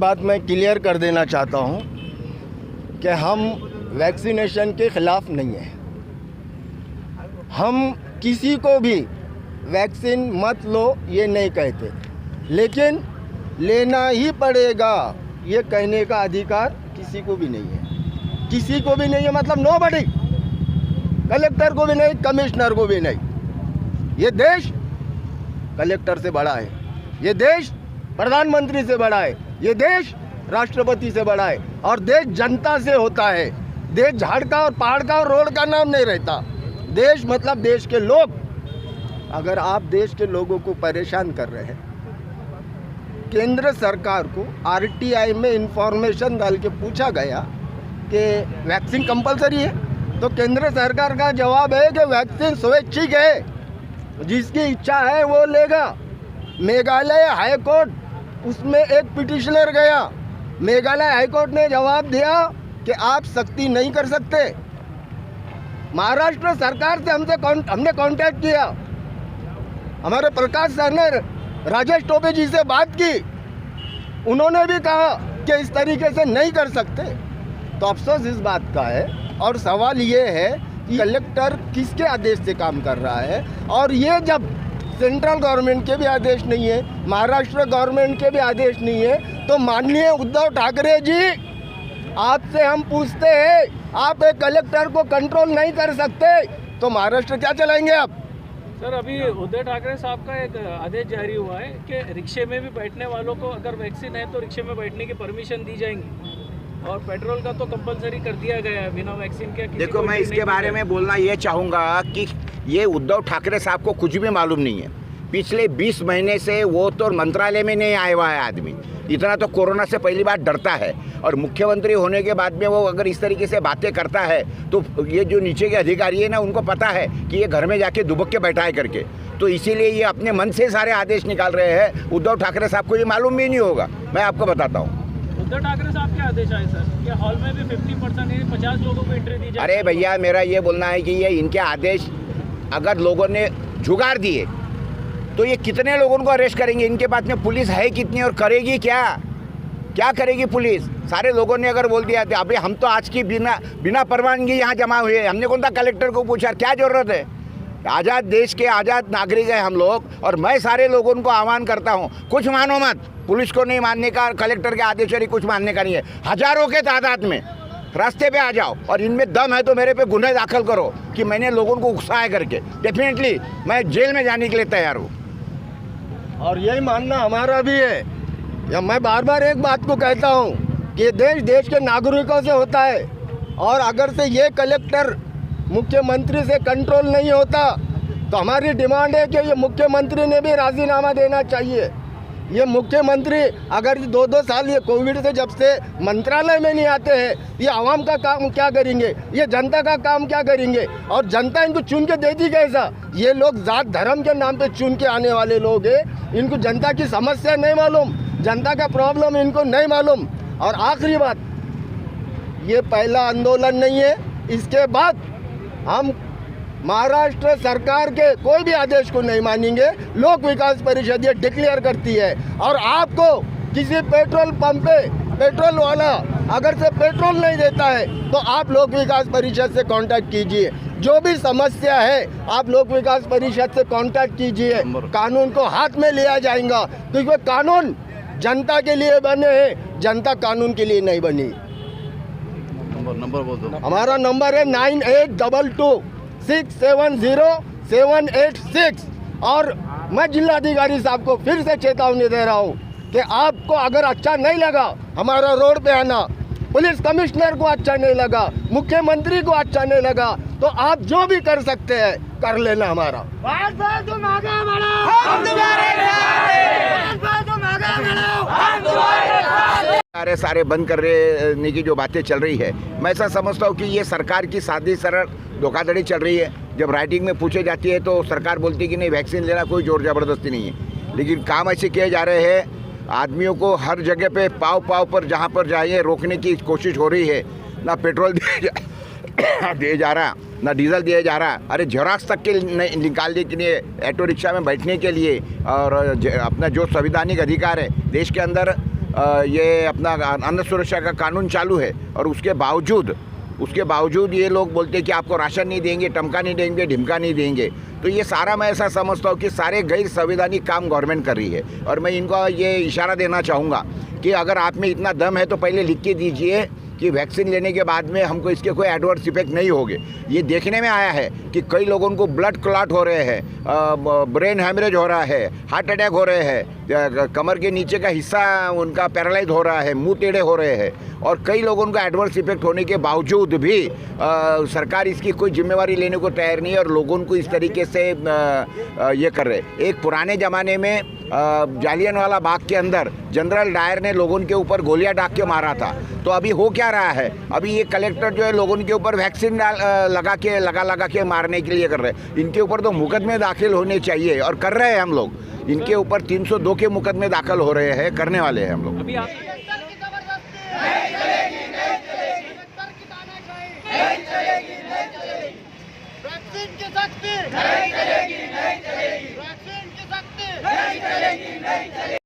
बात मैं क्लियर कर देना चाहता हूं कि हम वैक्सीनेशन के ख़िलाफ़ नहीं हैं। हम किसी को भी वैक्सीन मत लो ये नहीं कहते, लेकिन लेना ही पड़ेगा ये कहने का अधिकार किसी को भी नहीं है। किसी को भी नहीं है, मतलब नोबडी, कलेक्टर को भी नहीं, कमिश्नर को भी नहीं। ये देश कलेक्टर से बड़ा है, ये देश प्रधानमंत्री से बड़ा है, ये देश राष्ट्रपति से बड़ा है, और देश जनता से होता है। देश झाड़ का और पहाड़ का और रोड का नाम नहीं रहता। देश मतलब देश के लोग। अगर आप देश के लोगों को परेशान कर रहे हैं, केंद्र सरकार को आरटीआई में इंफॉर्मेशन डाल के पूछा गया कि वैक्सीन कंपलसरी है, तो केंद्र सरकार का जवाब है कि वैक्सीन स्वैच्छिक है, जिसकी इच्छा है वो लेगा। मेघालय हाई कोर्ट उसमें एक पिटिशनर गया, मेघालय हाई कोर्ट ने जवाब दिया कि आप सख्ती नहीं कर सकते। महाराष्ट्र सरकार से हमने कांटेक्ट किया, हमारे प्रकाश सर ने राजेश टोपे जी से बात की, उन्होंने भी कहा कि इस तरीके से नहीं कर सकते। तो अफसोस इस बात का है, और सवाल ये है कि कलेक्टर किसके आदेश से काम कर रहा है। और ये जब सेंट्रल गवर्नमेंट के भी आदेश नहीं है, महाराष्ट्र गवर्नमेंट के भी आदेश नहीं है, तो माननीय उद्धव ठाकरे जी, आपसे हम पूछते हैं, आप एक कलेक्टर को कंट्रोल नहीं कर सकते तो महाराष्ट्र क्या चलाएंगे आप? सर, अभी उद्धव ठाकरे साहब का एक आदेश जारी हुआ है कि रिक्शे में भी बैठने वालों को अगर वैक्सीन है तो रिक्शे में बैठने की परमिशन दी जाएंगी, और पेट्रोल का तो कंपलसरी कर दिया गया है बिना वैक्सीन के। देखो, मैं इसके बारे में बोलना ये चाहूँगा कि ये उद्धव ठाकरे साहब को कुछ भी मालूम नहीं है। पिछले 20 महीने से वो तो मंत्रालय में नहीं आया हुआ है आदमी। इतना तो कोरोना से पहली बार डरता है, और मुख्यमंत्री होने के बाद में वो अगर इस तरीके से बातें करता है तो ये जो नीचे के अधिकारी है ना, उनको पता है कि ये घर में जाके दुबक के बैठा है करके, तो इसीलिए ये अपने मन से सारे आदेश निकाल रहे हैं। उद्धव ठाकरे साहब को ये मालूम भी नहीं होगा, मैं आपको बताता हूँ। उद्धव ठाकरे साहब के आदेश आए सर कि हॉल में भी 50% 50 लोगों को एंट्री दी जाए। अरे भैया, मेरा ये बोलना है कि ये इनके आदेश अगर लोगों ने जुगाड़ दिए तो ये कितने लोगों को अरेस्ट करेंगे? इनके पास में पुलिस है कितनी और करेगी क्या? क्या करेगी पुलिस? सारे लोगों ने अगर बोल दिया था, अभी हम तो आज की बिना परवानगी यहाँ जमा हुए हैं, हमने कौन सा कलेक्टर को पूछा? क्या जरूरत है? आज़ाद देश के आज़ाद नागरिक हैं हम लोग, और मैं सारे लोगों को आह्वान करता हूँ, कुछ मानो मत, पुलिस को नहीं मानने का, कलेक्टर के आदेश कुछ मानने का नहीं है। हजारों के तादाद में रास्ते पे आ जाओ, और इनमें दम है तो मेरे पे गुनाह दाखिल करो कि मैंने लोगों को उकसाया करके। डेफिनेटली मैं जेल में जाने के लिए तैयार हूँ। और यही मानना हमारा भी है। या मैं बार बार एक बात को कहता हूँ कि देश के नागरिकों से होता है, और अगर से ये कलेक्टर मुख्यमंत्री से कंट्रोल नहीं होता तो हमारी डिमांड है कि ये मुख्यमंत्री ने भी राजीनामा देना चाहिए। ये मुख्यमंत्री अगर 2-2 साल ये कोविड से जब से मंत्रालय में नहीं आते हैं, ये आवाम का काम क्या करेंगे, ये जनता का काम क्या करेंगे? और जनता इनको चुन के देती कैसा? ये लोग जात धर्म के नाम पे चुन के आने वाले लोग हैं, इनको जनता की समस्या नहीं मालूम, जनता का प्रॉब्लम इनको नहीं मालूम। और आखिरी बात, ये पहला आंदोलन नहीं है, इसके बाद हम महाराष्ट्र सरकार के कोई भी आदेश को नहीं मानेंगे। लोक विकास परिषद ये डिक्लेयर करती है, और आपको किसी पेट्रोल पंप पे पेट्रोल वाला अगर से पेट्रोल नहीं देता है तो आप लोक विकास परिषद से कांटेक्ट कीजिए। जो भी समस्या है आप लोक विकास परिषद से कांटेक्ट कीजिए, कानून को हाथ में लिया जाएगा, क्योंकि कानून जनता के लिए बने हैं, जनता कानून के लिए नहीं बनी। नंबर बोल दो। हमारा नंबर है 9822 670-786। और मैं जिलाधिकारी साहब को फिर से चेतावनी दे रहा हूँ कि आपको अगर अच्छा नहीं लगा हमारा रोड पे आना, पुलिस कमिश्नर को अच्छा नहीं लगा, मुख्यमंत्री को अच्छा नहीं लगा, तो आप जो भी कर सकते हैं कर लेना। हमारा सारे बंद करने की जो बातें चल रही है, मैं ऐसा समझता हूँ कि ये सरकार की सादी सरल धोखाधड़ी चल रही है। जब राइटिंग में पूछे जाती है तो सरकार बोलती है कि नहीं, वैक्सीन लेना कोई जोर ज़बरदस्ती नहीं है, लेकिन काम ऐसे किए जा रहे हैं। आदमियों को हर जगह पे पाव पर जहाँ पर जाइए रोकने की कोशिश हो रही है। ना पेट्रोल दिए जा रहा, ना डीजल दिया जा रहा। अरे जेरॉक्स तक के निकालने के लिए, ऑटो रिक्शा में बैठने के लिए, और अपना जो संवैधानिक अधिकार है देश के अंदर ये अपना अन्न सुरक्षा का कानून चालू है और उसके बावजूद ये लोग बोलते हैं कि आपको राशन नहीं देंगे, टमका नहीं देंगे, ढिमका नहीं देंगे। तो ये सारा मैं ऐसा समझता हूँ कि सारे गैर संवैधानिक काम गवर्नमेंट कर रही है। और मैं इनको ये इशारा देना चाहूँगा कि अगर आप में इतना दम है तो पहले लिख के दीजिए कि वैक्सीन लेने के बाद में हमको इसके कोई एडवर्स इफेक्ट नहीं होंगे। ये देखने में आया है कि कई लोगों को ब्लड क्लॉट हो रहे हैं, ब्रेन हैमरेज हो रहा है, हार्ट अटैक हो रहे हैं, कमर के नीचे का हिस्सा उनका पैरालाइज हो रहा है, मुंह टेढ़े हो रहे हैं। और कई लोगों को एडवर्स इफेक्ट होने के बावजूद भी सरकार इसकी कोई जिम्मेवारी लेने को तैयार नहीं है और लोगों को इस तरीके से ये कर रहे। एक पुराने ज़माने में जालियनवाला बाग के अंदर जनरल डायर ने लोगों के ऊपर गोलियां दाग के मारा था। तो अभी हो क्या रहा है, अभी ये कलेक्टर जो है लोगों के ऊपर वैक्सीन लगा के मारने के लिए कर रहे हैं। इनके ऊपर तो मुकदमे दाखिल होने चाहिए और कर रहे हैं हम लोग। इनके ऊपर 302 के मुकदमे दाखिल हो रहे हैं, करने वाले हैं हम लोग। अभी आप वैक्सीन की सख्ती नहीं चलेगी, नहीं चलेगी। वैक्सीन की सख्ती नहीं चलेगी, नहीं चलेगी।